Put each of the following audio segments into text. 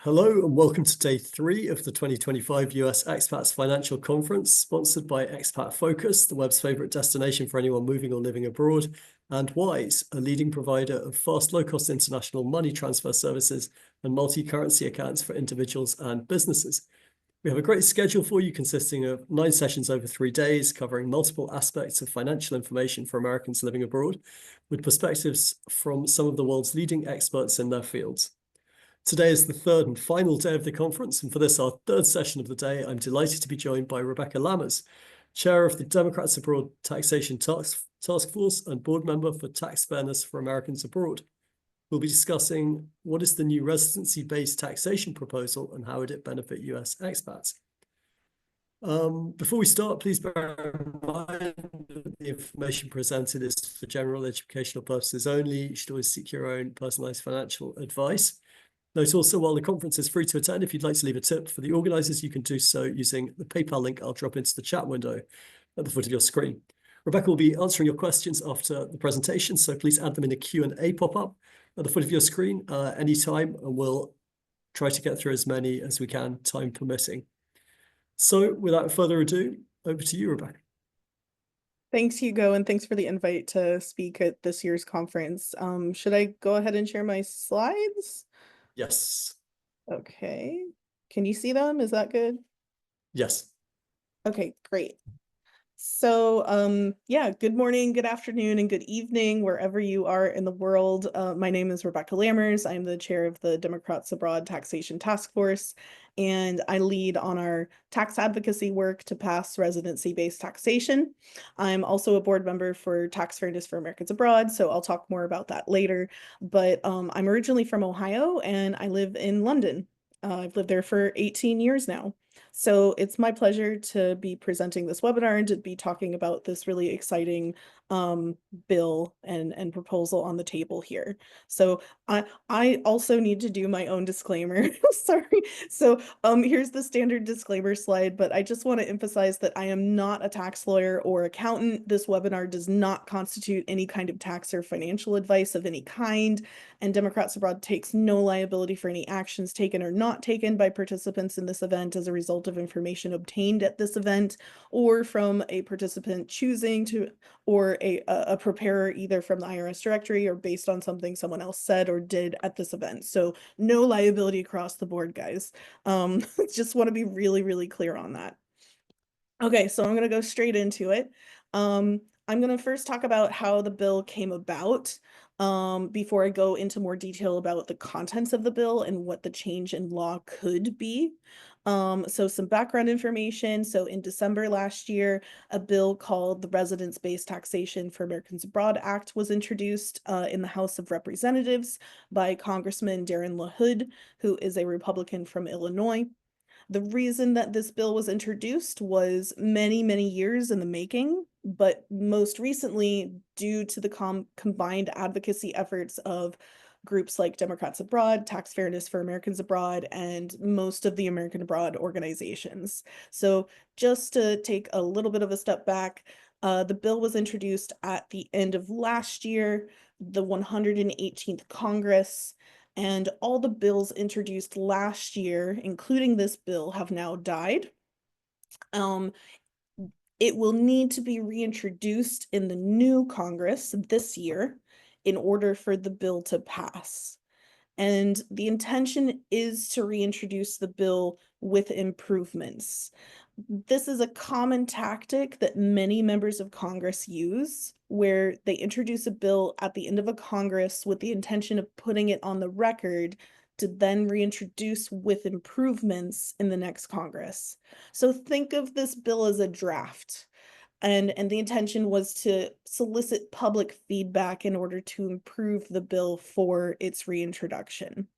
Hello and welcome to day 3 of the 2025 US Expats Financial Conference, sponsored by Expat Focus, the web's favorite destination for anyone moving or living abroad, and Wise, a leading provider of fast, low-cost international money transfer services and multi-currency accounts for individuals and businesses. We have a great schedule for you consisting of 9 sessions over 3 days, covering multiple aspects of financial information for Americans living abroad, with perspectives from some of the world's leading experts in their fields. Today is the third and final day of the conference, and for this, our third session of the day, I'm delighted to be joined by Rebecca Lammers, Chair of the Democrats Abroad Taxation Task Force and Board Member for Tax Fairness for Americans Abroad. We'll be discussing what is the new residency-based taxation proposal and how would it benefit US expats. Before we start, please bear in mind that the information presented is for general educational purposes only. You should always seek your own personalized financial advice. Note also, while the conference is free to attend, if you'd like to leave a tip for the organizers, you can do so using the PayPal link I'll drop into the chat window at the foot of your screen. Rebecca will be answering your questions after the presentation, so please add them in the Q&A pop-up at the foot of your screen anytime, and we'll try to get through as many as we can, time permitting. So without further ado, over to you, Rebecca. Thanks, Hugo, and thanks for the invite to speak at this year's conference. Should I go ahead and share my slides? Yes. Okay. Can you see them? Is that good? Yes. Okay, great. So, yeah, good morning, good afternoon, and good evening, wherever you are in the world. My name is Rebecca Lammers. I'm the chair of the Democrats Abroad Taxation Task Force, and I lead on our tax advocacy work to pass residency-based taxation. I'm also a board member for Tax Fairness for Americans Abroad, so I'll talk more about that later. But I'm originally from Ohio, and I live in London. I've lived there for 18 years now. So it's my pleasure to be presenting this webinar and to be talking about this really exciting bill and proposal on the table here. So I also need to do my own disclaimer. Sorry. So here's the standard disclaimer slide, but I just want to emphasize that I am not a tax lawyer or accountant. This webinar does not constitute any kind of tax or financial advice of any kind, and Democrats Abroad takes no liability for any actions taken or not taken by participants in this event as a result of information obtained at this event or from a participant choosing to, or a preparer either from the IRS directory or based on something someone else said or did at this event. So no liability across the board, guys. Just want to be really, really clear on that. Okay, so I'm going to go straight into it. I'm going to first talk about how the bill came about before I go into more detail about the contents of the bill and what the change in law could be. So some background information. So in December last year, a bill called the Residence-Based Taxation for Americans Abroad Act was introduced in the House of Representatives by Congressman Darren LaHood, who is a Republican from Illinois. The reason that this bill was introduced was many, many years in the making, but most recently due to the combined advocacy efforts of groups like Democrats Abroad, Tax Fairness for Americans Abroad, and most of the American Abroad organizations. So just to take a little bit of a step back, the bill was introduced at the end of last year, the 118th Congress, and all the bills introduced last year, including this bill, have now died. It will need to be reintroduced in the new Congress this year in order for the bill to pass. And the intention is to reintroduce the bill with improvements. This is a common tactic that many members of Congress use, where they introduce a bill at the end of a Congress with the intention of putting it on the record to then reintroduce with improvements in the next Congress. So think of this bill as a draft. And the intention was to solicit public feedback in order to improve the bill for its reintroduction.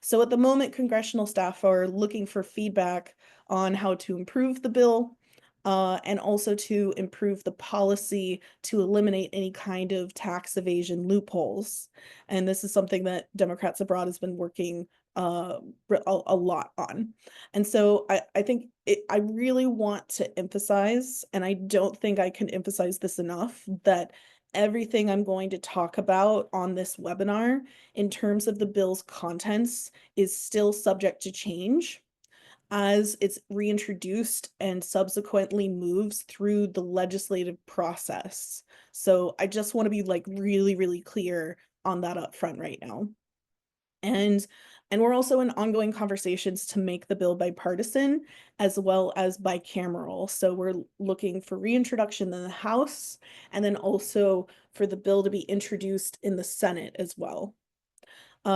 So at the moment, congressional staff are looking for feedback on how to improve the bill and also to improve the policy to eliminate any kind of tax evasion loopholes. And this is something that Democrats Abroad has been working a lot on. And so I think I really want to emphasize, and I don't think I can emphasize this enough, that everything I'm going to talk about on this webinar in terms of the bill's contents is still subject to change as it's reintroduced and subsequently moves through the legislative process. So I just want to be like really, really clear on that up front right now. And we're also in ongoing conversations to make the bill bipartisan as well as bicameral. So we're looking for reintroduction in the House and then also for the bill to be introduced in the Senate as well.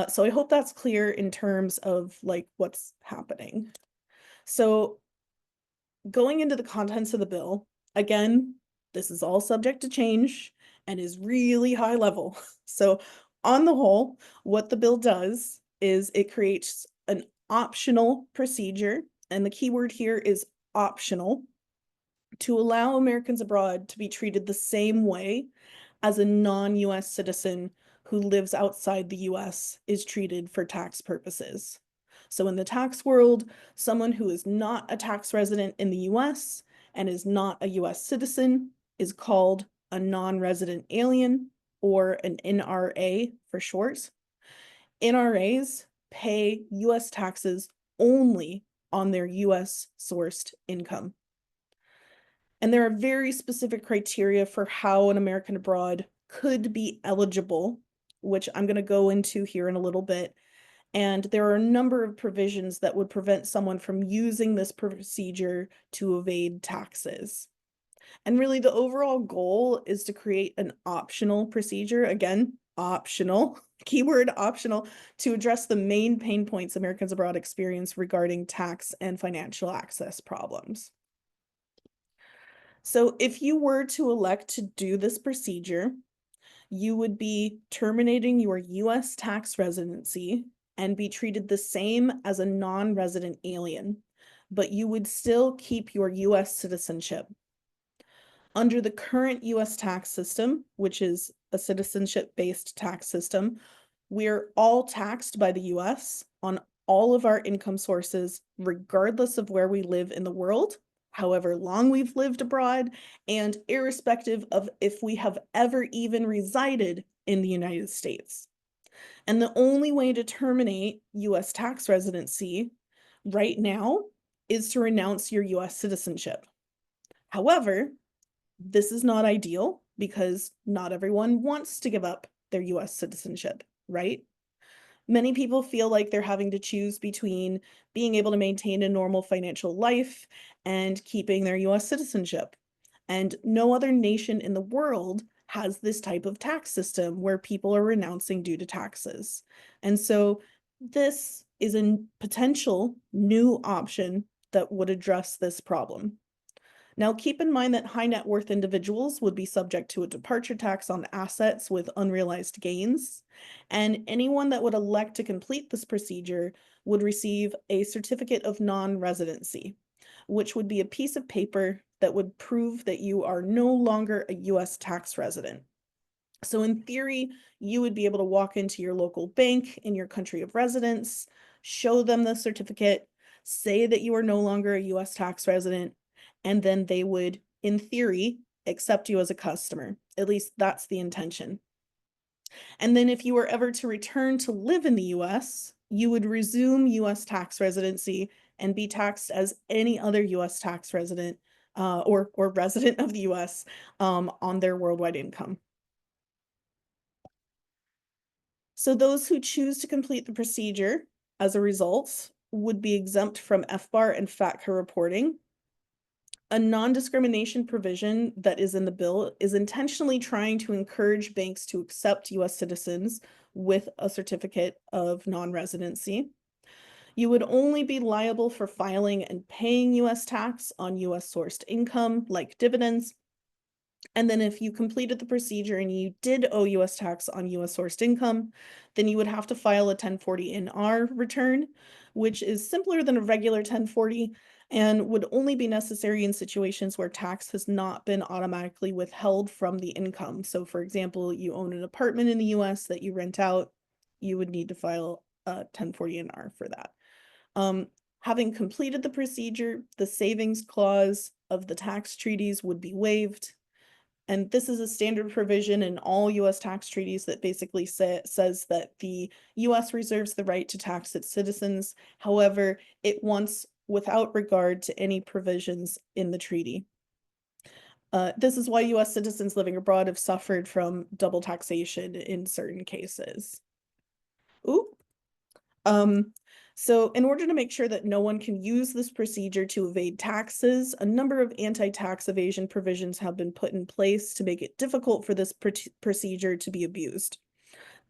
So I hope that's clear in terms of like what's happening. So going into the contents of the bill, again, this is all subject to change and is really high level. So on the whole, what the bill does is it creates an optional procedure, and the key word here is optional, to allow Americans abroad to be treated the same way as a non-US citizen who lives outside the US is treated for tax purposes. So in the tax world, someone who is not a tax resident in the US and is not a US citizen is called a non-resident alien, or an NRA for short. NRAs pay US taxes only on their US sourced income. And there are very specific criteria for how an American abroad could be eligible, which I'm going to go into here in a little bit. And there are a number of provisions that would prevent someone from using this procedure to evade taxes. And really, the overall goal is to create an optional procedure, again, optional, keyword optional, to address the main pain points Americans abroad experience regarding tax and financial access problems. So if you were to elect to do this procedure, you would be terminating your US tax residency and be treated the same as a non-resident alien, but you would still keep your US citizenship. Under the current US tax system, which is a citizenship-based tax system, we're all taxed by the US on all of our income sources, regardless of where we live in the world, however long we've lived abroad, and irrespective of if we have ever even resided in the United States. And the only way to terminate US tax residency right now is to renounce your US citizenship. However, this is not ideal because not everyone wants to give up their US citizenship, right? Many people feel like they're having to choose between being able to maintain a normal financial life and keeping their US citizenship. And no other nation in the world has this type of tax system where people are renouncing due to taxes. And so this is a potential new option that would address this problem. Now, keep in mind that high net worth individuals would be subject to a departure tax on assets with unrealized gains, and anyone that would elect to complete this procedure would receive a certificate of non-residency, which would be a piece of paper that would prove that you are no longer a US tax resident. So in theory, you would be able to walk into your local bank in your country of residence, show them the certificate, say that you are no longer a US tax resident, and then they would, in theory, accept you as a customer. At least that's the intention. And then if you were ever to return to live in the US, you would resume US tax residency and be taxed as any other US tax resident or resident of the US on their worldwide income. So those who choose to complete the procedure as a result would be exempt from FBAR and FATCA reporting. A non-discrimination provision that is in the bill is intentionally trying to encourage banks to accept US citizens with a certificate of non-residency. You would only be liable for filing and paying US tax on US sourced income, like dividends. And then if you completed the procedure and you did owe US tax on US sourced income, then you would have to file a 1040-NR return, which is simpler than a regular 1040 and would only be necessary in situations where tax has not been automatically withheld from the income. So for example, you own an apartment in the US that you rent out, you would need to file a 1040-NR for that. Having completed the procedure, the savings clause of the tax treaties would be waived. And this is a standard provision in all US tax treaties that basically says that the US reserves the right to tax its citizens. However, it wants without regard to any provisions in the treaty. This is why US citizens living abroad have suffered from double taxation in certain cases. Ooh. So in order to make sure that no one can use this procedure to evade taxes, a number of anti-tax evasion provisions have been put in place to make it difficult for this procedure to be abused.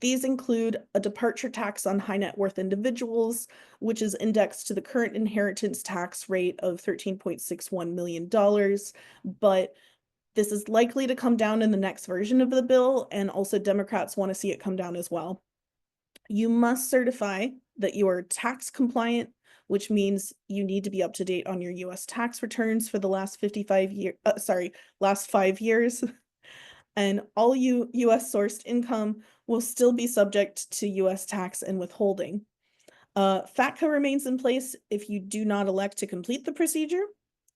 These include a departure tax on high net worth individuals, which is indexed to the current inheritance tax rate of $13.61 million, but this is likely to come down in the next version of the bill, and also Democrats want to see it come down as well. You must certify that you are tax compliant, which means you need to be up to date on your US tax returns for the last 5 years. And all US sourced income will still be subject to US tax and withholding. FATCA remains in place if you do not elect to complete the procedure.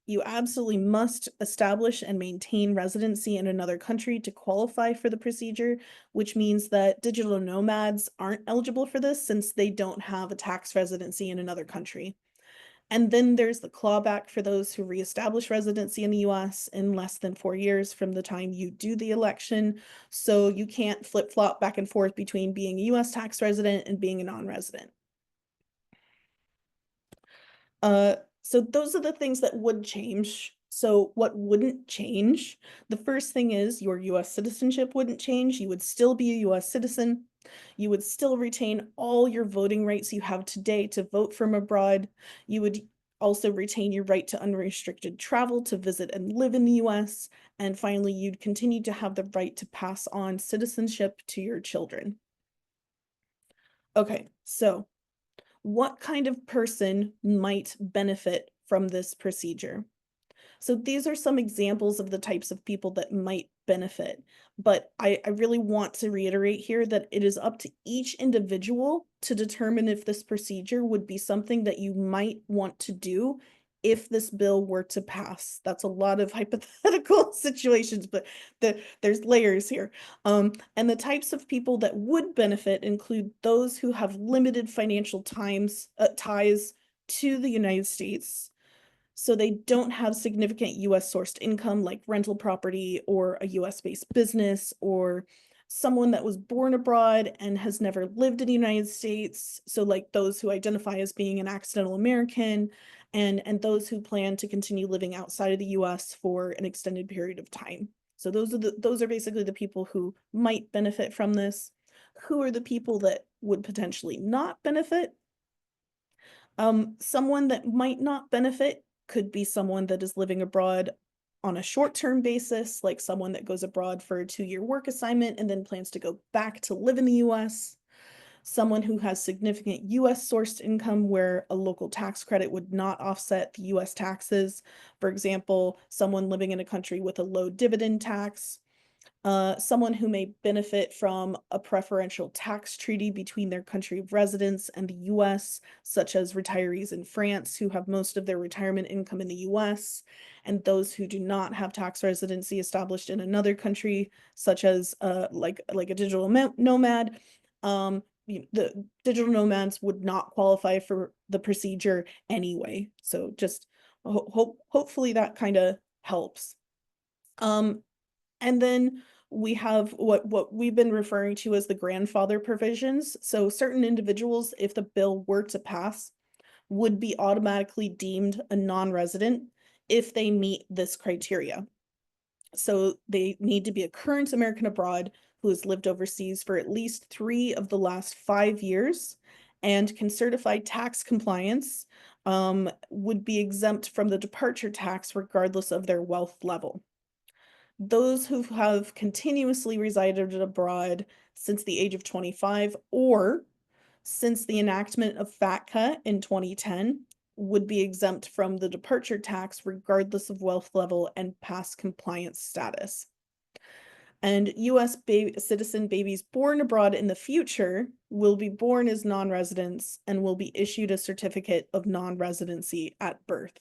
You absolutely must establish and maintain residency in another country to qualify for the procedure, which means that digital nomads aren't eligible for this since they don't have a tax residency in another country. And then there's the clawback for those who reestablish residency in the US in less than 4 years from the time you do the election. So you can't flip-flop back and forth between being a US tax resident and being a non-resident. So those are the things that would change. So what wouldn't change? The first thing is your US citizenship wouldn't change. You would still be a US citizen. You would still retain all your voting rights you have today to vote from abroad. You would also retain your right to unrestricted travel to visit and live in the US. And finally, you'd continue to have the right to pass on citizenship to your children. Okay, so what kind of person might benefit from this procedure? So these are some examples of the types of people that might benefit, but I really want to reiterate here that it is up to each individual to determine if this procedure would be something that you might want to do if this bill were to pass. That's a lot of hypothetical situations, but there's layers here. And the types of people that would benefit include those who have limited financial ties to the United States, so they don't have significant US sourced income like rental property or a US based business, or someone that was born abroad and has never lived in the United States. So like those who identify as being an accidental American, and those who plan to continue living outside of the US for an extended period of time. So those are basically the people who might benefit from this. Who are the people that would potentially not benefit? Someone that might not benefit could be someone that is living abroad on a short-term basis, like someone that goes abroad for a 2-year work assignment and then plans to go back to live in the US. Someone who has significant US sourced income where a local tax credit would not offset the US taxes. For example, someone living in a country with a low dividend tax. Someone who may benefit from a preferential tax treaty between their country of residence and the US, such as retirees in France who have most of their retirement income in the US, and those who do not have tax residency established in another country, such as like a digital nomad. The digital nomads would not qualify for the procedure anyway. So just hopefully that kind of helps. And then we have what we've been referring to as the grandfather provisions. So certain individuals, if the bill were to pass, would be automatically deemed a non-resident if they meet this criteria. So they need to be a current American abroad who has lived overseas for at least 3 of the last 5 years and can certify tax compliance, would be exempt from the departure tax regardless of their wealth level. Those who have continuously resided abroad since the age of 25 or since the enactment of FATCA in 2010 would be exempt from the departure tax regardless of wealth level and past compliance status. And US citizen babies born abroad in the future will be born as non-residents and will be issued a certificate of non-residency at birth.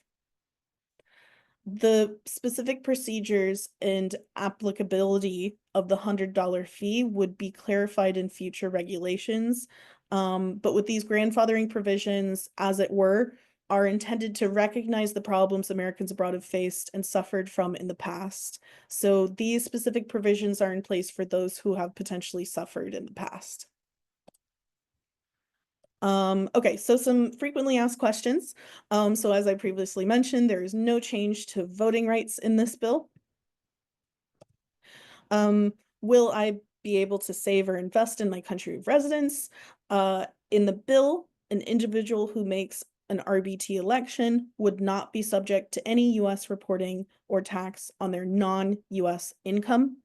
The specific procedures and applicability of the $100 fee would be clarified in future regulations. But with these grandfathering provisions, as it were, are intended to recognize the problems Americans abroad have faced and suffered from in the past. So these specific provisions are in place for those who have potentially suffered in the past. Okay, so some frequently asked questions. So as I previously mentioned, there is no change to voting rights in this bill. Will I be able to save or invest in my country of residence? In the bill, an individual who makes an RBT election would not be subject to any US reporting or tax on their non-US income.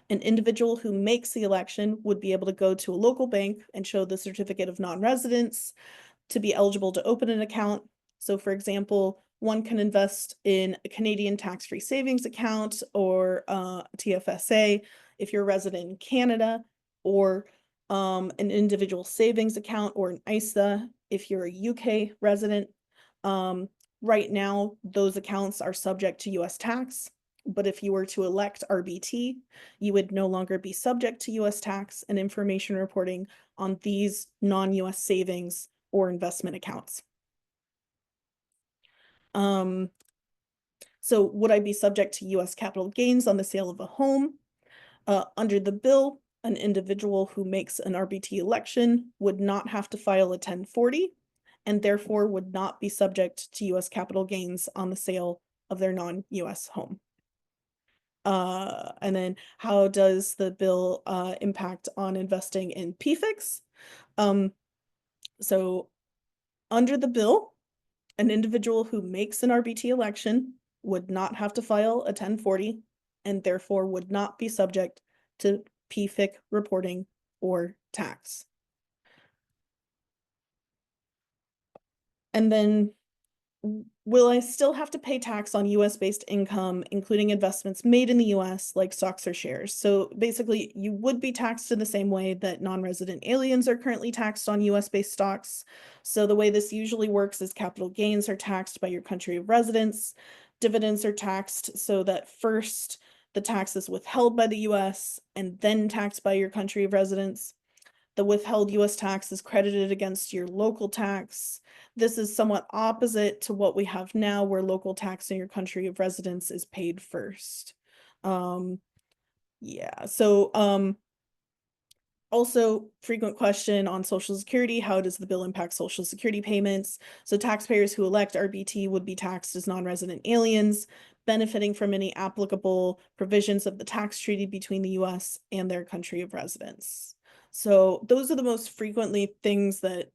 An individual who makes the election would be able to go to a local bank and show the certificate of non-residence to be eligible to open an account. So for example, one can invest in a Canadian tax-free savings account or TFSA if you're a resident in Canada, or an individual savings account or an ISA if you're a UK resident. Right now, those accounts are subject to US tax, but if you were to elect RBT, you would no longer be subject to US tax and information reporting on these non-US savings or investment accounts. So would I be subject to US capital gains on the sale of a home? Under the bill, an individual who makes an RBT election would not have to file a 1040 and therefore would not be subject to US capital gains on the sale of their non-US home. And then how does the bill impact on investing in PFICs? So under the bill, an individual who makes an RBT election would not have to file a 1040 and therefore would not be subject to PFIC reporting or tax. And then will I still have to pay tax on US-based income, including investments made in the US, like stocks or shares? So basically, you would be taxed in the same way that non-resident aliens are currently taxed on US-based stocks. So the way this usually works is capital gains are taxed by your country of residence. Dividends are taxed so that first the tax is withheld by the US and then taxed by your country of residence. The withheld US tax is credited against your local tax. This is somewhat opposite to what we have now, where local tax in your country of residence is paid first. Yeah, so also, frequent question on Social Security: how does the bill impact Social Security payments? So taxpayers who elect RBT would be taxed as non-resident aliens, benefiting from any applicable provisions of the tax treaty between the US and their country of residence. So those are the most frequently things that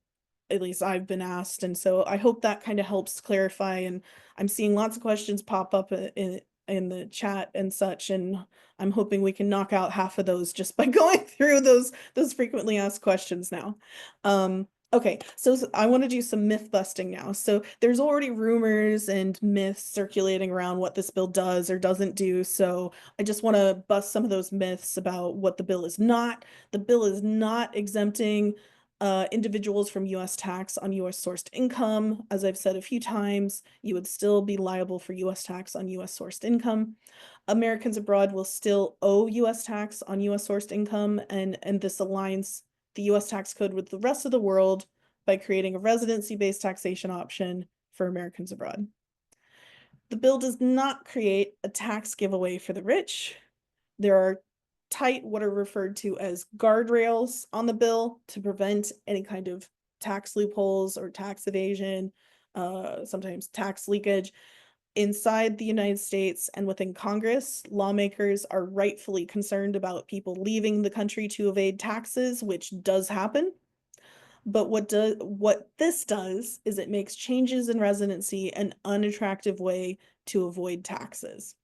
at least I've been asked. And so I hope that kind of helps clarify. And I'm seeing lots of questions pop up in the chat and such, and I'm hoping we can knock out half of those just by going through those frequently asked questions now. Okay, so I want to do some myth busting now. So there's already rumors and myths circulating around what this bill does or doesn't do. So I just want to bust some of those myths about what the bill is not. The bill is not exempting individuals from US tax on US sourced income. As I've said a few times, you would still be liable for US tax on US sourced income. Americans abroad will still owe US tax on US sourced income, and this aligns the US tax code with the rest of the world by creating a residency-based taxation option for Americans abroad. The bill does not create a tax giveaway for the rich. There are tight, what are referred to as guardrails on the bill to prevent any kind of tax loopholes or tax evasion, sometimes tax leakage. Inside the United States and within Congress, lawmakers are rightfully concerned about people leaving the country to evade taxes, which does happen. But what this does is it makes changes in residency an unattractive way to avoid taxes.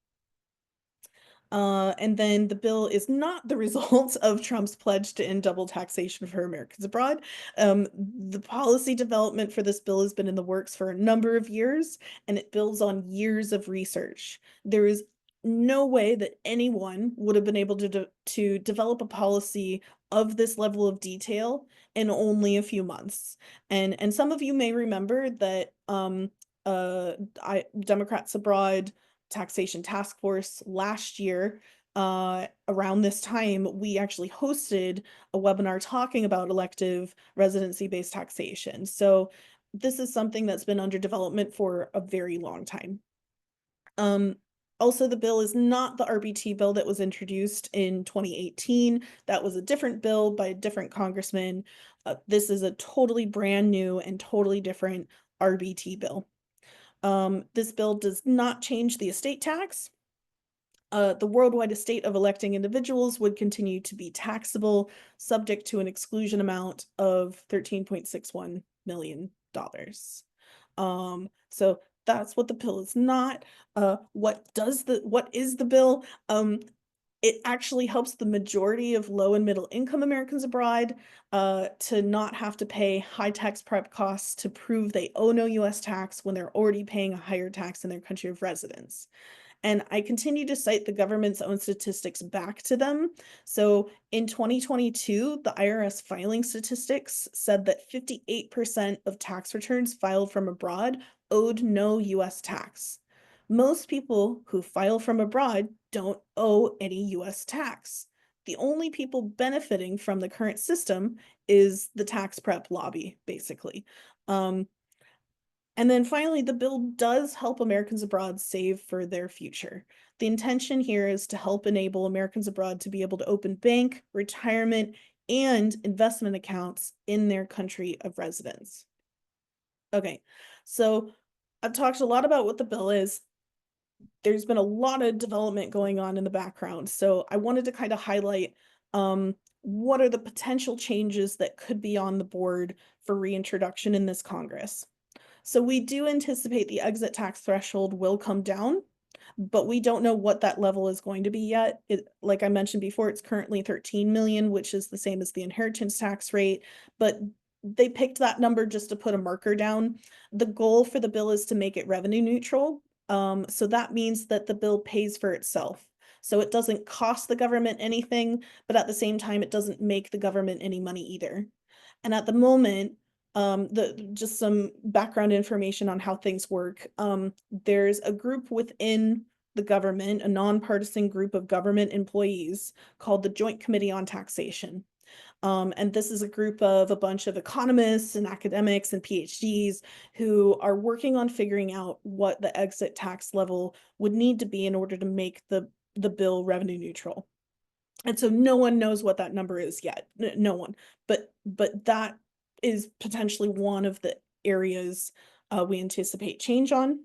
And then the bill is not the result of Trump's pledge to end double taxation for Americans abroad. The policy development for this bill has been in the works for a number of years, and it builds on years of research. There is no way that anyone would have been able to develop a policy of this level of detail in only a few months. And some of you may remember that Democrats abroad Taxation Task Force last year, around this time, we actually hosted a webinar talking about elective residency-based taxation. So this is something that's been under development for a very long time. Also, the bill is not the RBT bill that was introduced in 2018. That was a different bill by a different congressman. This is a totally brand new and totally different RBT bill. This bill does not change the estate tax. The worldwide estate of electing individuals would continue to be taxable, subject to an exclusion amount of $13.61 million. So that's what the bill is not. What is the bill? It actually helps the majority of low and middle income Americans abroad to not have to pay high tax prep costs to prove they owe no US tax when they're already paying a higher tax in their country of residence. And I continue to cite the government's own statistics back to them. So in 2022, the IRS filing statistics said that 58% of tax returns filed from abroad owed no US tax. Most people who file from abroad don't owe any US tax. The only people benefiting from the current system is the tax prep lobby, basically. And then finally, the bill does help Americans abroad save for their future. The intention here is to help enable Americans abroad to be able to open bank, retirement, and investment accounts in their country of residence. Okay, so I've talked a lot about what the bill is. There's been a lot of development going on in the background, so I wanted to kind of highlight what are the potential changes that could be on the board for reintroduction in this Congress. So we do anticipate the exit tax threshold will come down, but we don't know what that level is going to be yet. Like I mentioned before, it's currently 13 million, which is the same as the inheritance tax rate, but they picked that number just to put a marker down. The goal for the bill is to make it revenue neutral. So that means that the bill pays for itself. So it doesn't cost the government anything, but at the same time, it doesn't make the government any money either. And at the moment, just some background information on how things work. There's a group within the government, a nonpartisan group of government employees called the Joint Committee on Taxation. And this is a group of a bunch of economists and academics and PhDs who are working on figuring out what the exit tax level would need to be in order to make the bill revenue neutral. And so no one knows what that number is yet. No one. But that is potentially one of the areas we anticipate change on.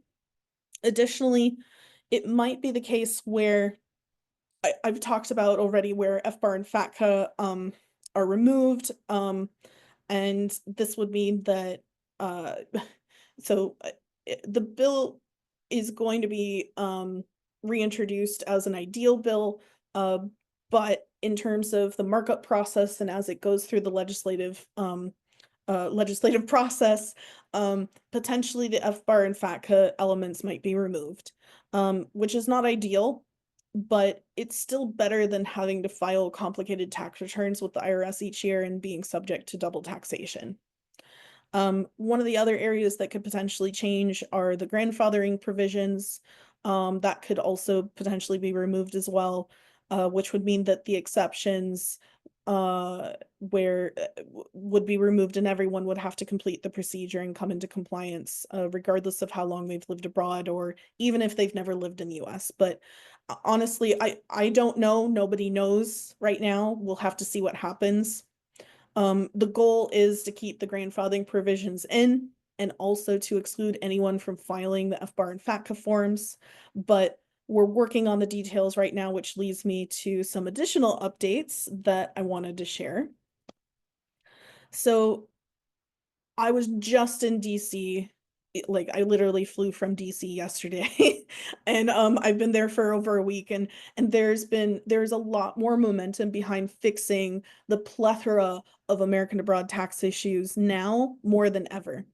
Additionally, it might be the case where I've talked about already where FBAR and FATCA are removed. And this would mean that the bill is going to be reintroduced as an ideal bill, but in terms of the markup process and as it goes through the legislative process, potentially the FBAR and FATCA elements might be removed, which is not ideal, but it's still better than having to file complicated tax returns with the IRS each year and being subject to double taxation. One of the other areas that could potentially change are the grandfathering provisions. That could also potentially be removed as well, which would mean that the exceptions would be removed and everyone would have to complete the procedure and come into compliance, regardless of how long they've lived abroad or even if they've never lived in the US. But honestly, I don't know. Nobody knows right now. We'll have to see what happens. The goal is to keep the grandfathering provisions in and also to exclude anyone from filing the FBAR and FATCA forms. But we're working on the details right now, which leads me to some additional updates that I wanted to share. So I was just in DC, like I literally flew from DC yesterday and I've been there for over a week and there's a lot more momentum behind fixing the plethora of American abroad tax issues now more than ever.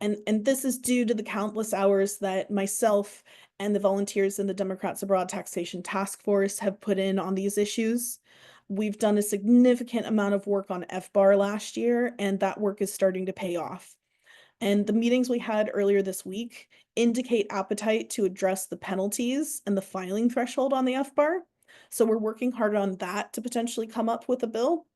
And this is due to the countless hours that myself and the volunteers in the Democrats Abroad Taxation Task Force have put in on these issues. We've done a significant amount of work on FBAR last year, and that work is starting to pay off. And the meetings we had earlier this week indicate appetite to address the penalties and the filing threshold on the FBAR. So we're working hard on that to potentially come up with a bill.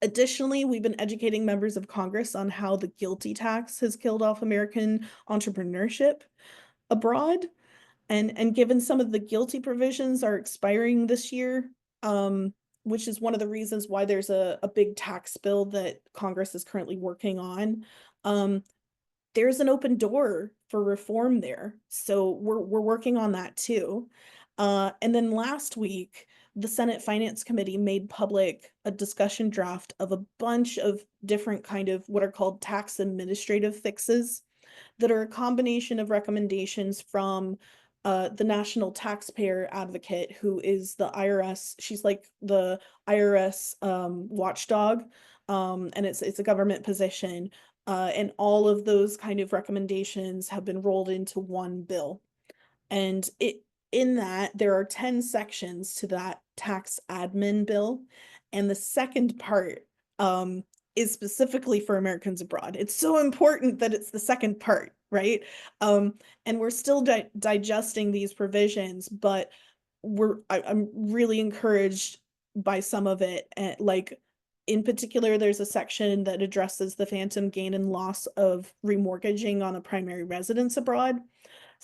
Additionally, we've been educating members of Congress on how the GILTI tax has killed off American entrepreneurship abroad. And given some of the GILTI provisions are expiring this year, which is one of the reasons why there's a big tax bill that Congress is currently working on, there's an open door for reform there. So we're working on that too. And then last week, the Senate Finance Committee made public a discussion draft of a bunch of different kind of what are called tax administrative fixes that are a combination of recommendations from the National Taxpayer Advocate, who is the IRS. She's like the IRS watchdog, and it's a government position. And all of those kind of recommendations have been rolled into one bill. And in that, there are 10 sections to that tax admin bill. And the second part is specifically for Americans abroad. It's so important that it's the second part, right? And we're still digesting these provisions, but I'm really encouraged by some of it. And like, in particular, there's a section that addresses the phantom gain and loss of remortgaging on a primary residence abroad.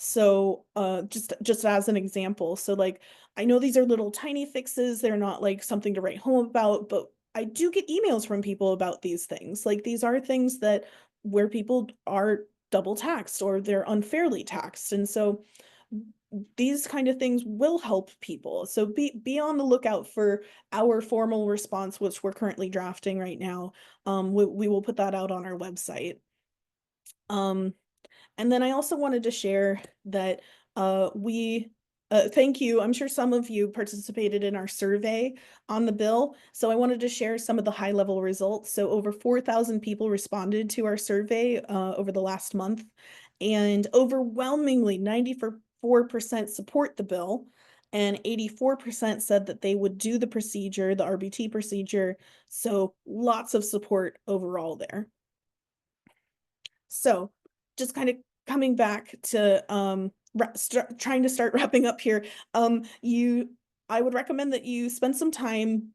So just as an example, so like I know these are little tiny fixes, they're not like something to write home about, but I do get emails from people about these things. Like these are things that where people are double taxed or they're unfairly taxed. And so these kind of things will help people. So be on the lookout for our formal response, which we're currently drafting right now. We will put that out on our website. And then I also wanted to share that thank you. I'm sure some of you participated in our survey on the bill. So I wanted to share some of the high level results. So over 4,000 people responded to our survey over the last month, and overwhelmingly 94% support the bill. And 84% said that they would do the procedure, the RBT procedure. So lots of support overall there. So just kind of coming back to trying to start wrapping up here, I would recommend that you spend some time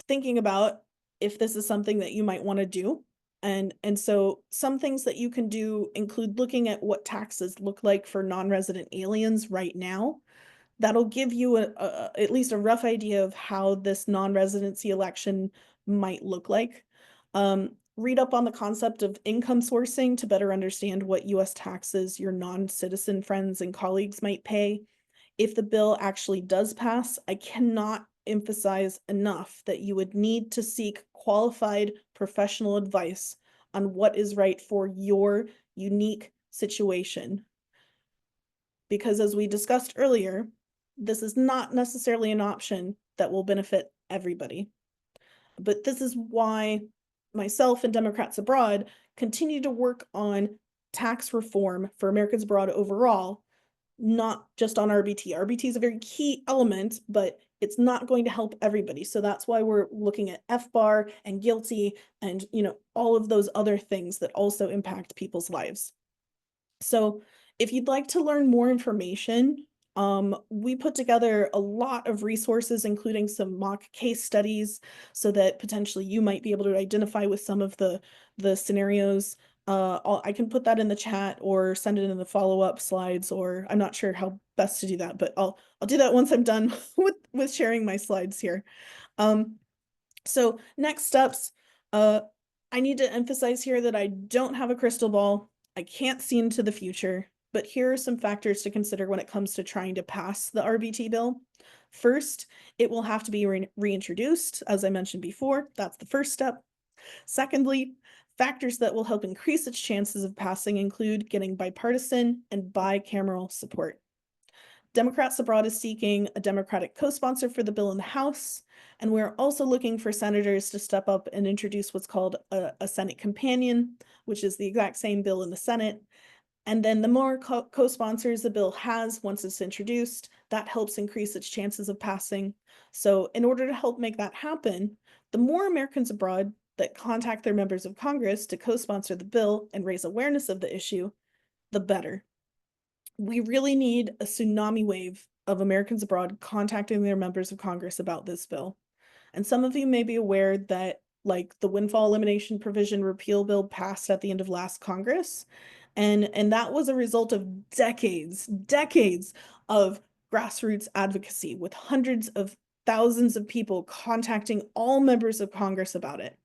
thinking about if this is something that you might want to do. And so some things that you can do include looking at what taxes look like for non-resident aliens right now. That'll give you at least a rough idea of how this non-residency election might look like. Read up on the concept of income sourcing to better understand what US taxes your non-citizen friends and colleagues might pay. If the bill actually does pass, I cannot emphasize enough that you would need to seek qualified professional advice on what is right for your unique situation. Because as we discussed earlier, this is not necessarily an option that will benefit everybody. But this is why myself and Democrats Abroad continue to work on tax reform for Americans abroad overall, not just on RBT. RBT is a very key element, but it's not going to help everybody. So that's why we're looking at FBAR and GILTI and all of those other things that also impact people's lives. So if you'd like to learn more information, we put together a lot of resources, including some mock case studies, so that potentially you might be able to identify with some of the scenarios. I can put that in the chat or send it in the follow-up slides, or I'm not sure how best to do that, but I'll do that once I'm done with sharing my slides here. So next steps, I need to emphasize here that I don't have a crystal ball. I can't see into the future, but here are some factors to consider when it comes to trying to pass the RBT bill. First, it will have to be reintroduced, as I mentioned before. That's the first step. Secondly, factors that will help increase its chances of passing include getting bipartisan and bicameral support. Democrats Abroad is seeking a Democratic co-sponsor for the bill in the House, and we're also looking for senators to step up and introduce what's called a Senate companion, which is the exact same bill in the Senate. And then the more co-sponsors the bill has once it's introduced, that helps increase its chances of passing. So in order to help make that happen, the more Americans abroad that contact their members of Congress to co-sponsor the bill and raise awareness of the issue, the better. We really need a tsunami wave of Americans abroad contacting their members of Congress about this bill. And some of you may be aware that like the windfall elimination provision repeal bill passed at the end of last Congress. And that was a result of decades of grassroots advocacy with hundreds of thousands of people contacting all members of Congress about it.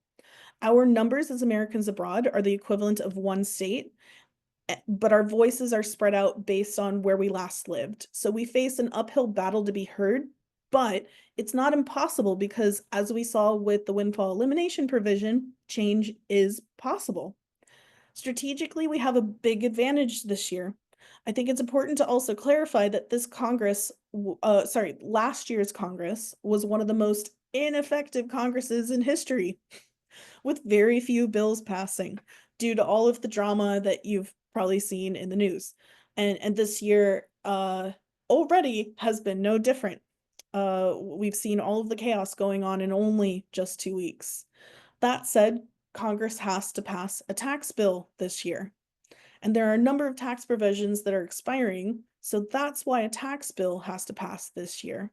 Our numbers as Americans abroad are the equivalent of one state, but our voices are spread out based on where we last lived. So we face an uphill battle to be heard, but it's not impossible because, as we saw with the windfall elimination provision, change is possible. Strategically, we have a big advantage this year. I think it's important to also clarify that this Congress, last year's Congress was one of the most ineffective Congresses in history, with very few bills passing due to all of the drama that you've probably seen in the news. And this year already has been no different. We've seen all of the chaos going on in only just 2 weeks. That said, Congress has to pass a tax bill this year. And there are a number of tax provisions that are expiring, so that's why a tax bill has to pass this year.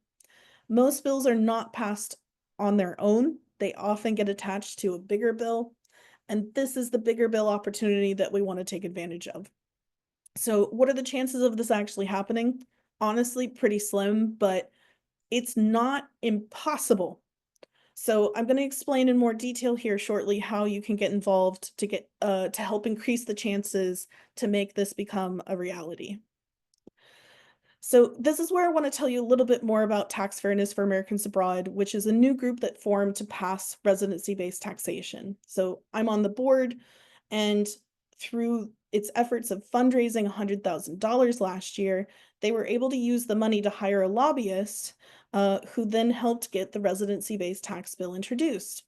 Most bills are not passed on their own. They often get attached to a bigger bill, and this is the bigger bill opportunity that we want to take advantage of. So what are the chances of this actually happening? Honestly, pretty slim, but it's not impossible. So I'm going to explain in more detail here shortly how you can get involved to help increase the chances to make this become a reality. So this is where I want to tell you a little bit more about Tax Fairness for Americans Abroad, which is a new group that formed to pass residency-based taxation. So I'm on the board, and through its efforts of fundraising $100,000 last year, they were able to use the money to hire a lobbyist who then helped get the residency-based tax bill introduced.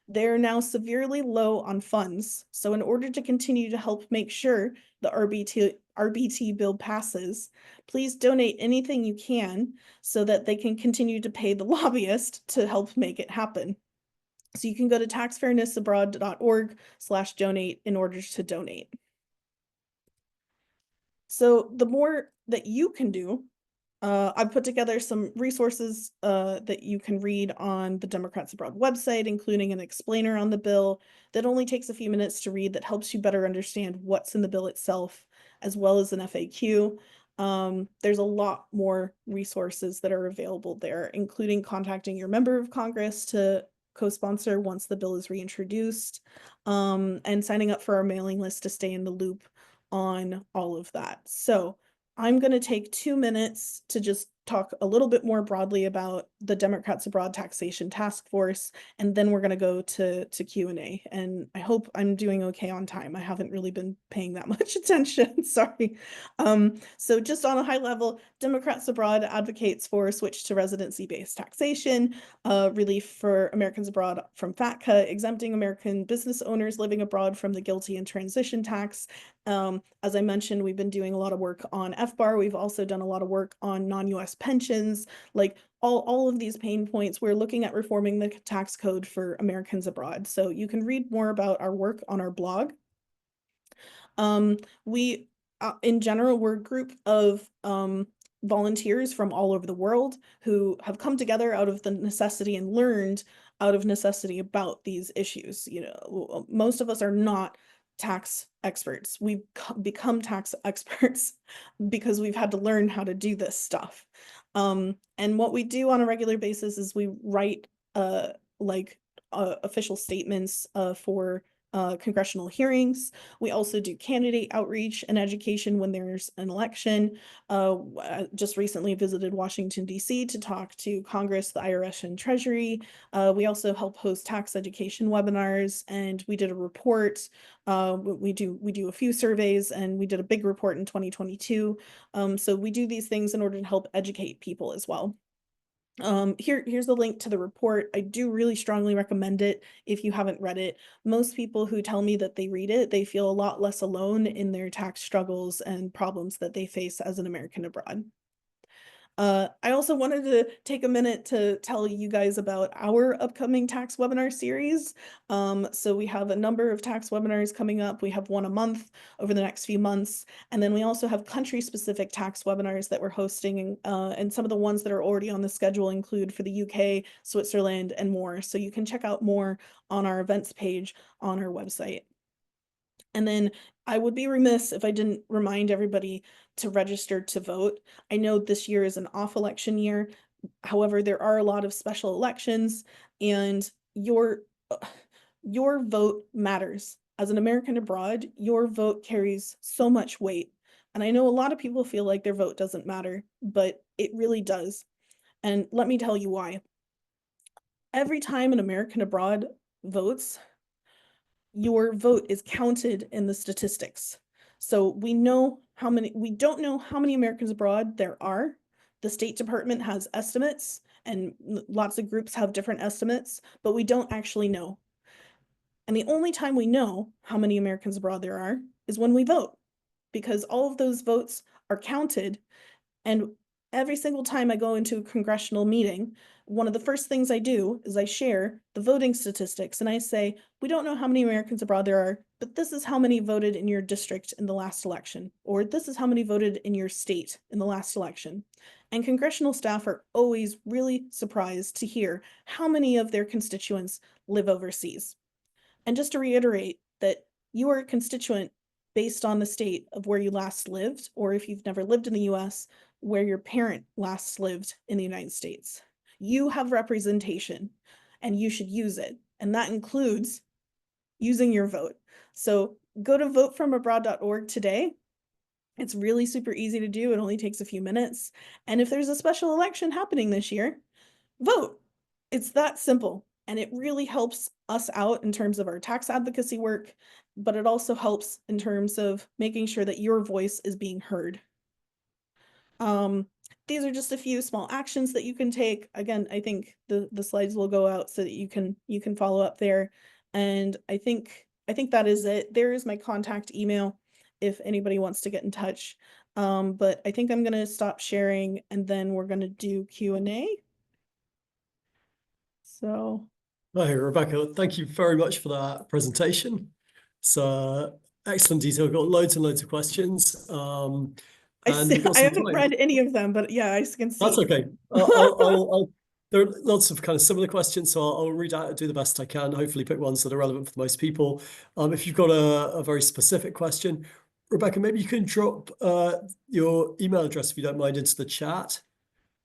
They're now severely low on funds, so in order to continue to help make sure the RBT bill passes, please donate anything you can so that they can continue to pay the lobbyist to help make it happen. So you can go to taxfairnessabroad.org/donate in order to donate. So the more that you can do, I've put together some resources that you can read on the Democrats Abroad website, including an explainer on the bill that only takes a few minutes to read that helps you better understand what's in the bill itself, as well as an FAQ. There's a lot more resources that are available there, including contacting your member of Congress to co-sponsor once the bill is reintroduced, and signing up for our mailing list to stay in the loop on all of that. So I'm going to take 2 minutes to just talk a little bit more broadly about the Democrats Abroad Taxation Task Force, and then we're going to go to Q&A. And I hope I'm doing okay on time. I haven't really been paying that much attention. Sorry. So just on a high level, Democrats Abroad advocates for a switch to residency-based taxation, relief for Americans abroad from FATCA, exempting American business owners living abroad from the GILTI and transition tax. As I mentioned, we've been doing a lot of work on FBAR. We've also done a lot of work on non-US pensions, like all of these pain points. We're looking at reforming the tax code for Americans abroad. So you can read more about our work on our blog. We, in general, we're a group of volunteers from all over the world who have come together out of the necessity and learned out of necessity about these issues. You know, most of us are not tax experts. We've become tax experts because we've had to learn how to do this stuff. And what we do on a regular basis is we write official statements for congressional hearings. We also do candidate outreach and education when there's an election. Just recently visited Washington, D.C. to talk to Congress, the IRS, and Treasury. We also help host tax education webinars, and we did a report. We do a few surveys, and we did a big report in 2022. So we do these things in order to help educate people as well. Here's the link to the report. I do really strongly recommend it if you haven't read it. Most people who tell me that they read it, they feel a lot less alone in their tax struggles and problems that they face as an American abroad. I also wanted to take a minute to tell you guys about our upcoming tax webinar series. So we have a number of tax webinars coming up. We have one a month over the next few months. And then we also have country-specific tax webinars that we're hosting. And some of the ones that are already on the schedule include for the UK, Switzerland, and more. So you can check out more on our events page on our website. And then I would be remiss if I didn't remind everybody to register to vote. I know this year is an off election year. However, there are a lot of special elections, and your vote matters. As an American abroad, your vote carries so much weight. And I know a lot of people feel like their vote doesn't matter, but it really does. And let me tell you why. Every time an American abroad votes, your vote is counted in the statistics. So we don't know how many Americans abroad there are. The State Department has estimates, and lots of groups have different estimates, but we don't actually know. And the only time we know how many Americans abroad there are is when we vote, because all of those votes are counted. And every single time I go into a congressional meeting, one of the first things I do is I share the voting statistics, and I say, we don't know how many Americans abroad there are, but this is how many voted in your district in the last election, or this is how many voted in your state in the last election. And congressional staff are always really surprised to hear how many of their constituents live overseas. And just to reiterate that you are a constituent based on the state of where you last lived, or if you've never lived in the US, where your parent last lived in the United States. You have representation, and you should use it. And that includes using your vote. So go to votefromabroad.org today. It's really super easy to do. It only takes a few minutes. And if there's a special election happening this year, vote. It's that simple. And it really helps us out in terms of our tax advocacy work, but it also helps in terms of making sure that your voice is being heard. These are just a few small actions that you can take. Again, I think the slides will go out so that you can follow up there. And I think that is it. There is my contact email if anybody wants to get in touch. But I think I'm gonna stop sharing, and then we're gonna do Q&A. So Hi, Rebecca. Thank you very much for that presentation. It's excellent detail. We've got loads and loads of questions. And we've got I some haven't time. read any of them, but yeah, I can see. That's okay. There are lots of kind of similar questions, so I'll read out and do the best I can, hopefully pick ones that are relevant for most people. If you've got a very specific question, Rebecca, maybe you can drop your email address, if you don't mind, into the chat.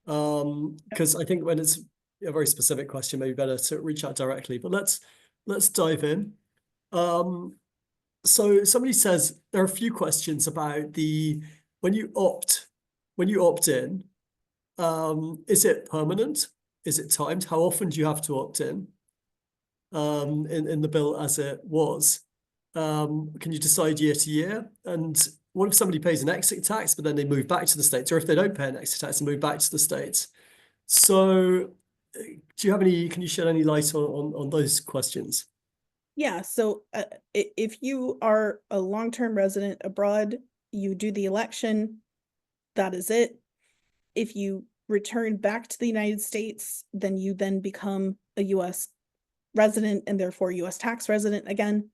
Because I think when it's a very specific question, maybe better to reach out directly. But let's dive in. So somebody says there are a few questions about when you opt in, is it permanent? Is it timed? How often do you have to opt in? In the bill as it was. Can you decide year to year? And what if somebody pays an exit tax, but then they move back to the States, or if they don't pay an exit tax and move back to the States? So can you shed any light on those questions? Yeah, so if you are a long-term resident abroad, you do the election, that is it. If you return back to the United States, then you then become a US resident and therefore US tax resident again.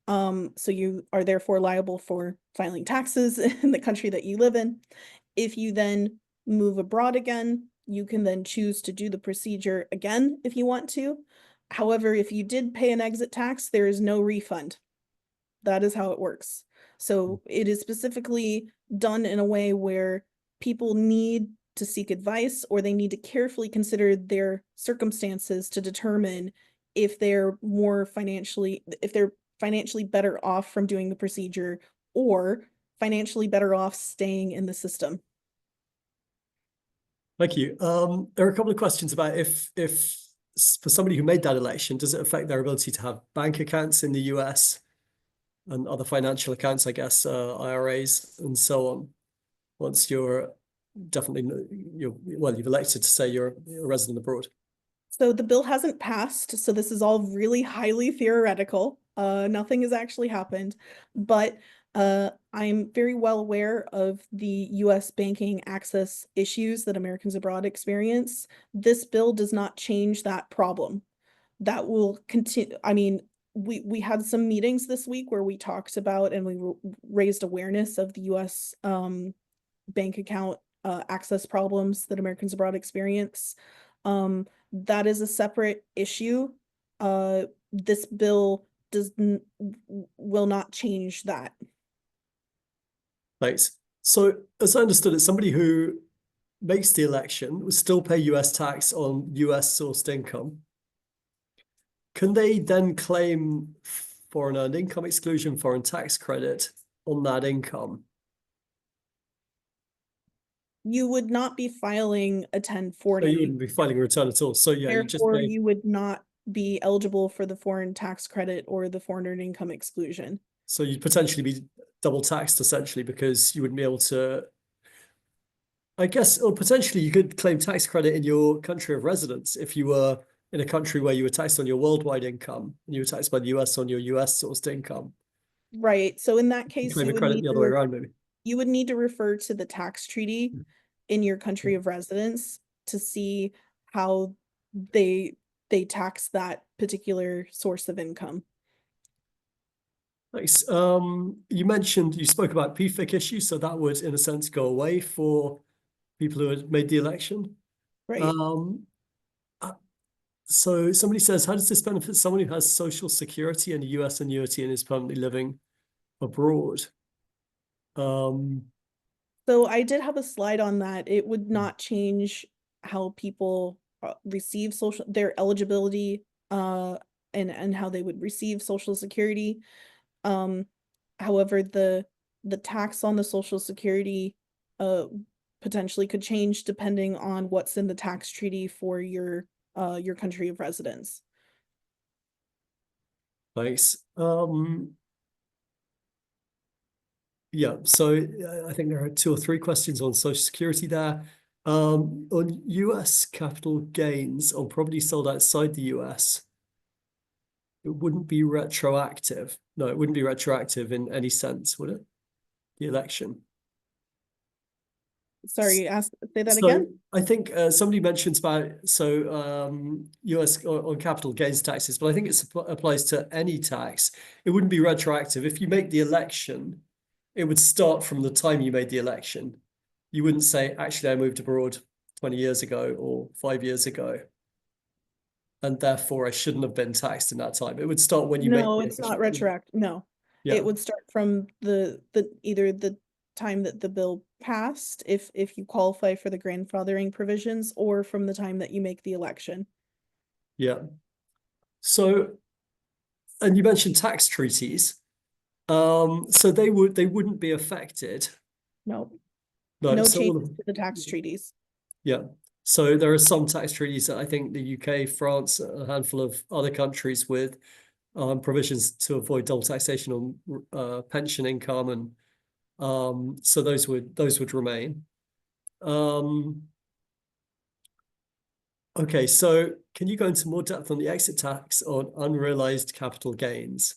So you are therefore liable for filing taxes in the country that you live in. If you then move abroad again, you can then choose to do the procedure again if you want to. However, if you did pay an exit tax, there is no refund. That is how it works. So it is specifically done in a way where people need to seek advice, or they need to carefully consider their circumstances to determine if they're financially better off from doing the procedure, or financially better off staying in the system. Thank you. There are a couple of questions about if for somebody who made that election, does it affect their ability to have bank accounts in the US and other financial accounts, I guess, IRAs and so on, once you've elected to say you're a resident abroad? So the bill hasn't passed, so this is all really highly theoretical. Nothing has actually happened, but I'm very well aware of the US banking access issues that Americans abroad experience. This bill does not change that problem. That will continue. I mean, we had some meetings this week where we talked about and we raised awareness of the US bank account access problems that Americans abroad experience. That is a separate issue. This bill will not change that. Thanks. So as I understood it, somebody who makes the election will still pay US tax on US sourced income. Can they then claim foreign earned income exclusion, foreign tax credit on that income? You would not be filing a So you 1040. wouldn't be filing a return at all. So yeah, you just Therefore, pay. you would not be eligible for the foreign tax credit or the foreign earned income exclusion. So you'd potentially be double taxed essentially because you wouldn't be able to, I guess, or potentially you could claim tax credit in your country of residence if you were in a country where you were taxed on your worldwide income and you were taxed by the US on your US sourced income. Right. So in that You case, claim a credit the other way around, maybe. you would need to refer to the tax treaty in your country of residence to see how they tax that particular source of income. Thanks. You spoke about PFIC issues, so that would, in a sense, go away for people who had made the election. Right. Um, so somebody says, how does this benefit someone who has social security and a US annuity and is permanently living abroad? So I did have a slide on that. It would not change how people receive their eligibility and how they would receive Social Security. Um, However, the tax on the Social Security potentially could change depending on what's in the tax treaty for your country of residence. Thanks. Yeah, so I think there are 2 or 3 questions on Social Security there. On US capital gains on property sold outside the US, it wouldn't be retroactive. No, it wouldn't be retroactive in any sense, would it? The election. Sorry, say that So again. I think somebody mentions about US on capital gains taxes, but I think it applies to any tax. It wouldn't be retroactive. If you make the election, it would start from the time you made the election. You wouldn't say, actually, I moved abroad 20 years ago or 5 years ago, and therefore I shouldn't have been taxed in that time. It would start when you make No, the it's not election. retroactive. No. Yeah, It would start from the either the time that the bill passed, if you qualify for the grandfathering provisions, or from the time that you make the election. yeah. So, and you mentioned tax treaties. So they wouldn't be affected. No, No, no so all changes of to the tax treaties. yeah. So there are some tax treaties that I think the UK, France, a handful of other countries with provisions to avoid double taxation on pension income, and so those would remain. Okay, so can you go into more depth on the exit tax on unrealized capital gains?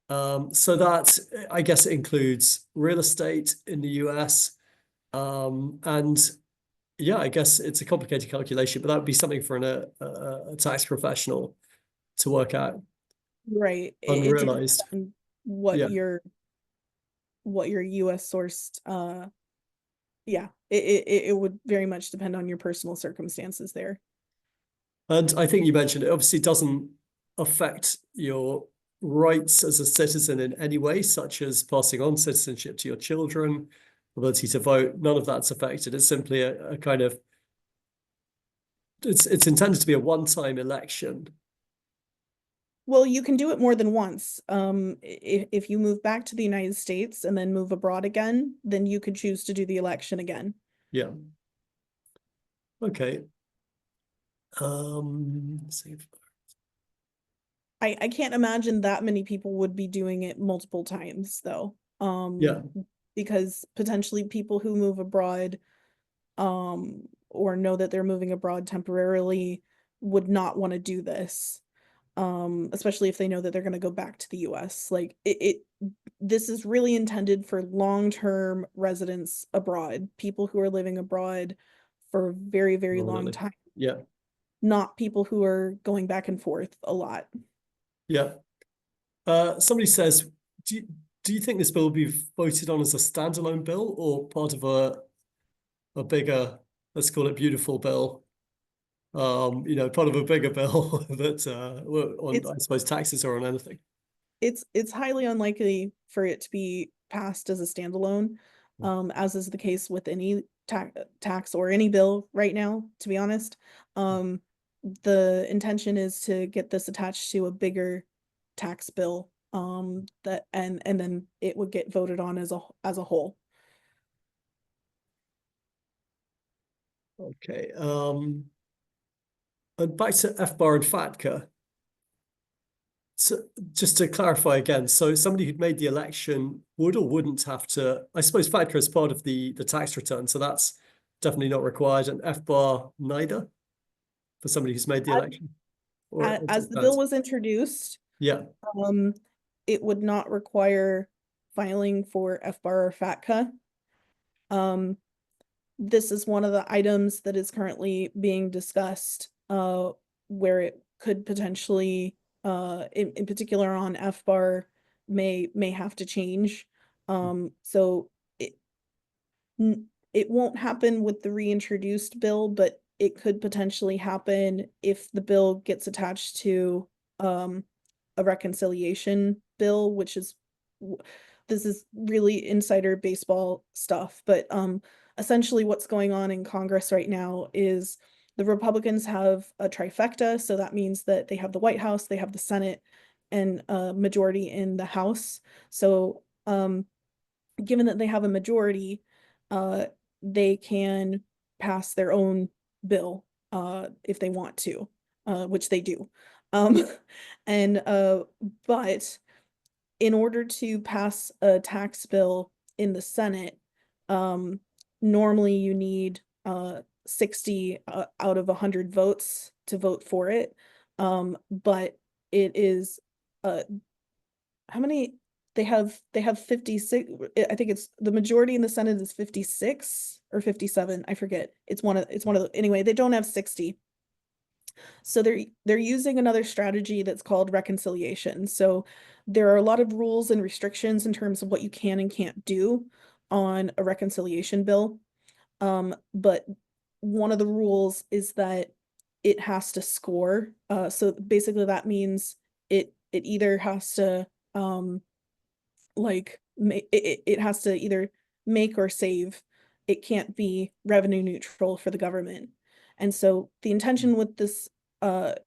So that I guess it includes real estate in the US, and yeah, I guess it's a complicated calculation, but that would be something for a tax professional to work out. Right. It depends Unrealized. on what Yeah. your US sourced yeah, it would very much depend on your personal circumstances there. And I think you mentioned it obviously doesn't affect your rights as a citizen in any way, such as passing on citizenship to your children, ability to vote. None of that's affected. It's simply a kind of, it's intended to be a one-time election. Well, you can do it more than once. If you move back to the United States and then move abroad again, then you could choose to do the election again. Yeah. Okay. See. I can't imagine that many people would be doing it multiple times though. Yeah. Because potentially people who move abroad, or know that they're moving abroad temporarily would not want to do this. especially if they know that they're going to go back to the US. Like this is really intended for long-term residents abroad, people who are living abroad for a very, very long Definitely. time, Yeah. not people who are going back and forth a lot. Yeah. Somebody says, do you, do you think this bill will be voted on as a standalone bill or part of a bigger, let's call it beautiful bill? Part of a bigger bill that on, It's I suppose, taxes or on anything. it's highly unlikely for it to be passed as a standalone, as is the case with any tax or any bill right now, to be honest. The intention is to get this attached to a bigger tax bill, that and then it would get voted on as a whole. Okay. And back to FBAR and FATCA. So just to clarify again, so somebody who'd made the election would or wouldn't have to, I suppose FATCA is part of the tax return, so that's definitely not required, and FBAR neither for somebody who's made the election. Or as As it the bill stands. was introduced, Yeah. um, it would not require filing for FBAR or FATCA. This is one of the items that is currently being discussed, where it could potentially, in particular on FBAR, may have to change. So it won't happen with the reintroduced bill, but it could potentially happen if the bill gets attached to a reconciliation bill, which is this is really insider baseball stuff, but essentially what's going on in Congress right now is the Republicans have a trifecta, so that means that they have the White House, they have the Senate, and a majority in the House. So given that they have a majority, uh, they can pass their own bill if they want to, which they do. Um, and but in order to pass a tax bill in the Senate, um, normally you need 60 out of 100 votes to vote for it. But it is how many they have 56. I think it's the majority in the Senate is 56 or 57. I forget. It's one of the anyway, they don't have 60. So they're using another strategy that's called reconciliation. So there are a lot of rules and restrictions in terms of what you can and can't do on a reconciliation bill. But one of the rules is that it has to score. So basically that means it either has to it has to either make or save. It can't be revenue neutral for the government. And so the intention with this, and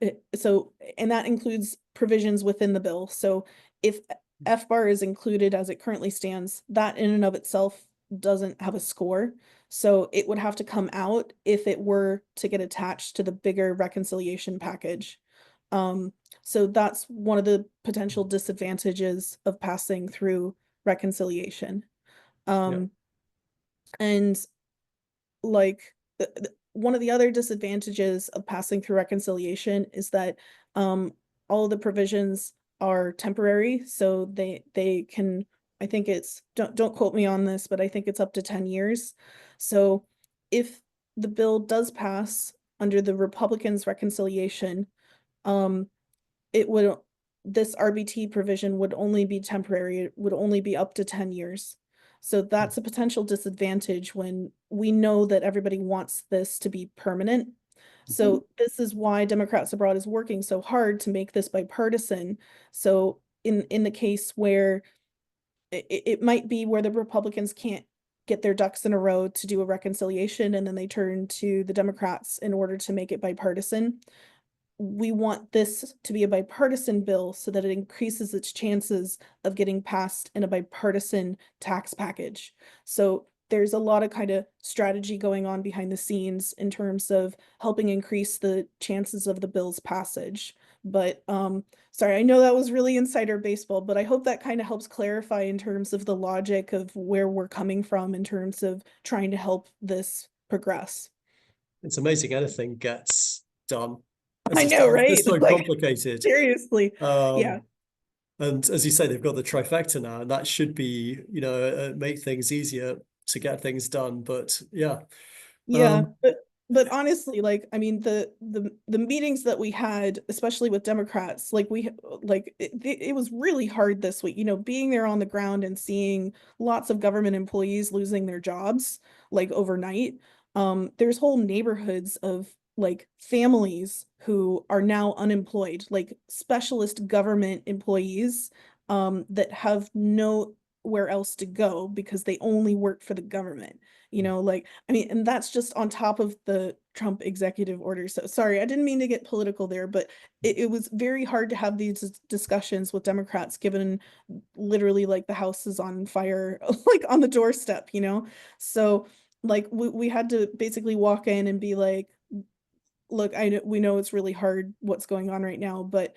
that includes provisions within the bill. So if FBAR is included as it currently stands, that in and of itself doesn't have a score. So it would have to come out if it were to get attached to the bigger reconciliation package. So that's one of the potential disadvantages of passing through reconciliation. Yeah. And like one of the other disadvantages of passing through reconciliation is that all of the provisions are temporary, so they can, I think it's, don't quote me on this, but I think it's up to 10 years. So if the bill does pass under the Republicans' reconciliation, um, it would this RBT provision would only be temporary. It would only be up to 10 years. So that's a potential disadvantage when we know that everybody wants this to be permanent. So this is why Democrats Abroad is working so hard to make this bipartisan. So in the case where it might be where the Republicans can't get their ducks in a row to do a reconciliation and then they turn to the Democrats in order to make it bipartisan, we want this to be a bipartisan bill so that it increases its chances of getting passed in a bipartisan tax package. So there's a lot of kind of strategy going on behind the scenes in terms of helping increase the chances of the bill's passage. But sorry, I know that was really insider baseball, but I hope that kind of helps clarify in terms of the logic of where we're coming from in terms of trying to help this progress. It's amazing anything gets done as I you know, say, right? it's so Like, complicated. seriously. Yeah. Um, and as you say, they've got the trifecta now, and that should be, make things easier to get things done. But yeah, Yeah, um, but honestly, like, I mean, the meetings that we had, especially with Democrats, like it was really hard this week, being there on the ground and seeing lots of government employees losing their jobs like overnight. There's whole neighborhoods of like families who are now unemployed, like specialist government employees that have nowhere else to go because they only work for the government. Like, I mean, and that's just on top of the Trump executive order. So sorry, I didn't mean to get political there, but it was very hard to have these discussions with Democrats, given literally like the house is on fire, like on the doorstep. So like we had to basically walk in and be like, look, we know it's really hard what's going on right now, but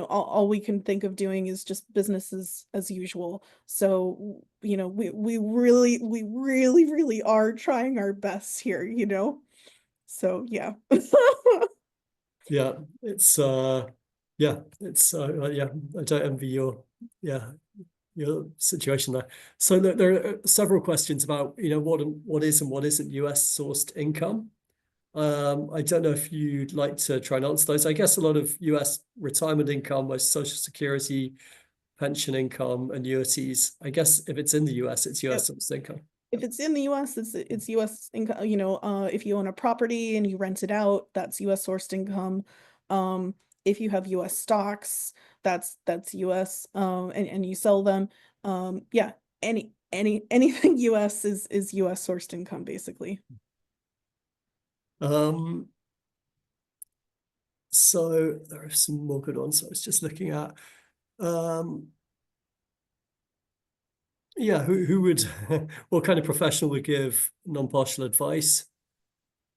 all we can think of doing is just business as usual. So, we really are trying our best here. So yeah. yeah, yeah, I don't envy yeah, your situation there. So look, there are several questions about, what is and what isn't US sourced income. I don't know if you'd like to try and answer those. I guess a lot of US retirement income, most Social Security, pension income, annuities. I guess if it's in the US, it's Yep. US sourced income. If it's in the US, it's US income, if you own a property and you rent it out, that's US sourced income. If you have US stocks, that's US, and you sell them. Yeah, anything US is US sourced income, basically. Um, so there are some more good ones I was just looking at. Um, yeah, who would, what kind of professional would give non-partial advice?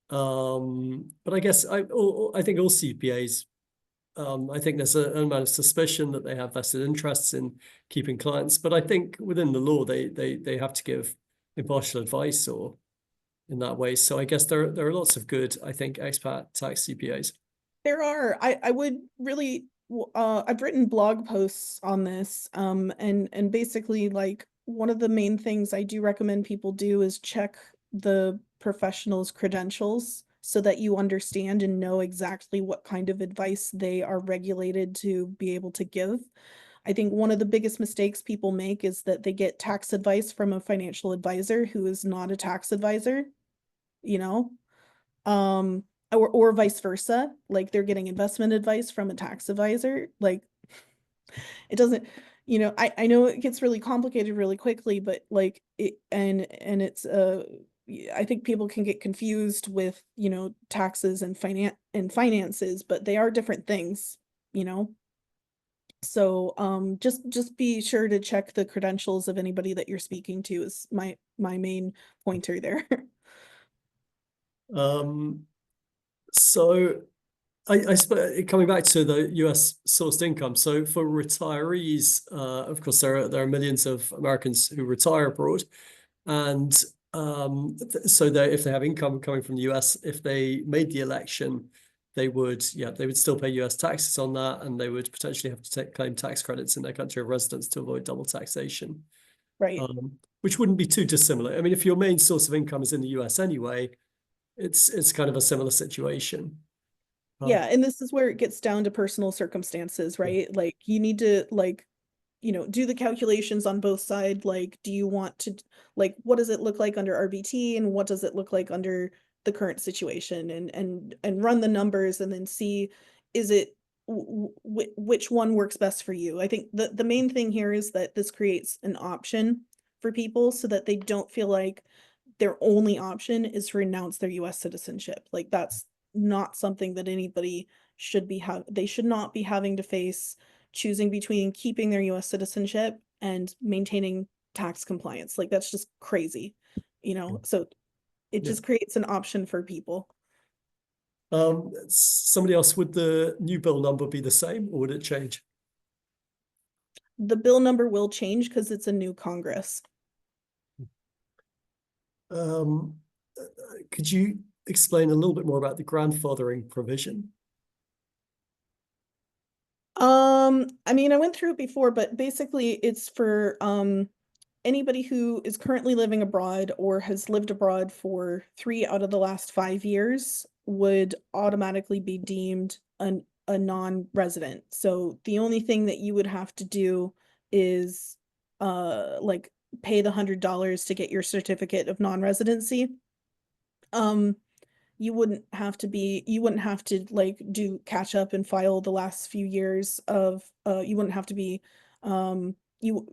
But I guess I think all CPAs, I think there's an amount of suspicion that they have vested interests in keeping clients, but I think within the law they have to give impartial advice or in that way. So I guess there are lots of good, I think, expat tax CPAs. There are. I would really I've written blog posts on this, and basically like one of the main things I do recommend people do is check the professional's credentials so that you understand and know exactly what kind of advice they are regulated to be able to give. I think one of the biggest mistakes people make is that they get tax advice from a financial advisor who is not a tax advisor, you know? um or vice versa, like they're getting investment advice from a tax advisor. Like, it doesn't, I know it gets really complicated really quickly, but like it, and it's I think people can get confused with taxes and finances, but they are different things. you know so just be sure to check the credentials of anybody that you're speaking to, is my main pointer there. Um, so I suppose coming back to the US sourced income. So for retirees, of course, there are millions of Americans who retire abroad, and so that if they have income coming from the US, if they made the election, they would still pay US taxes on that, and they would potentially have to claim tax credits in their country of residence to avoid double taxation, Right. which wouldn't be too dissimilar. I mean, if your main source of income is in the US anyway, it's kind of a similar situation. Yeah, and this is where it gets down to personal circumstances, Yeah. right? Like you need to like, do the calculations on both sides. Like, do you want to, like, what does it look like under RBT and what does it look like under the current situation, and run the numbers and then see, is it which one works best for you. I think the main thing here is that this creates an option for people so that they don't feel like their only option is to renounce their US citizenship. Like that's not something that anybody they should not be having to face, choosing between keeping their US citizenship and maintaining tax compliance. Like that's just crazy. So it Yeah. just creates an option for people. Somebody else, would the new bill number be the same or would it change? The bill number will change because it's a new Congress. Um, could you explain a little bit more about the grandfathering provision? I mean, I went through it before, but basically it's for anybody who is currently living abroad or has lived abroad for 3 out of the last 5 years would automatically be deemed a non-resident. So the only thing that you would have to do is like pay the $100 to get your certificate of non-residency. Um, you wouldn't have to like do catch up and file the last few years of you wouldn't have to be you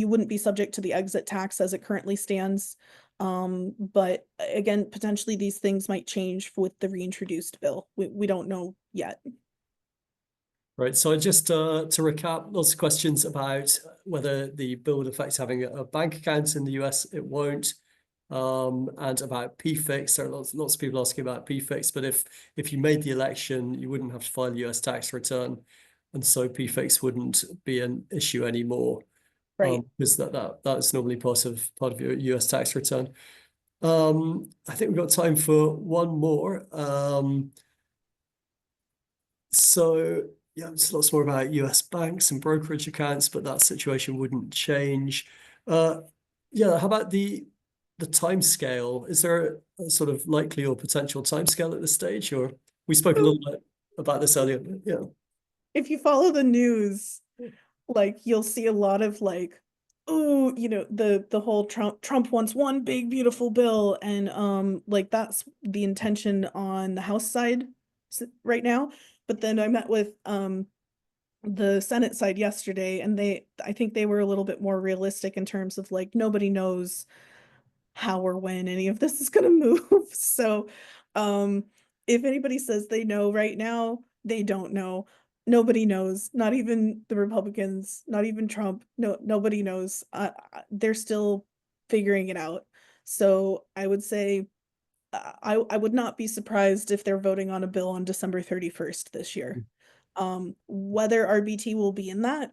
wouldn't be subject to the exit tax as it currently stands. But again, potentially these things might change with the reintroduced bill. We don't know yet. Right. So just to recap, lots of questions about whether the bill would affect having a bank account in the US. It won't. And about PFIX, there are lots of people asking about PFIX, but if you made the election, you wouldn't have to file a US tax return, and so PFIX wouldn't be an issue anymore, Right. because that's normally part of your US tax return. I think we've got time for one more. So yeah, just lots more about US banks and brokerage accounts, but that situation wouldn't change. Yeah, how about the time scale? Is there a sort of likely or potential time scale at this stage? Or we spoke a little bit about this earlier, but yeah. If you follow the news, like you'll see a lot of like, oh, the whole Trump wants one big beautiful bill, and like that's the intention on the House side right now. But then I met with the Senate side yesterday, and I think they were a little bit more realistic in terms of like nobody knows how or when any of this is going to move. So, um, if anybody says they know right now, they don't know. Nobody knows, not even the Republicans, not even Trump. No, nobody knows. They're still figuring it out. So I would say I would not be surprised if they're voting on a bill on December 31st this year. Whether RBT will be in that,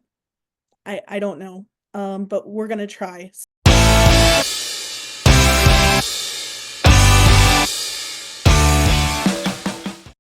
I don't know. But we're gonna try.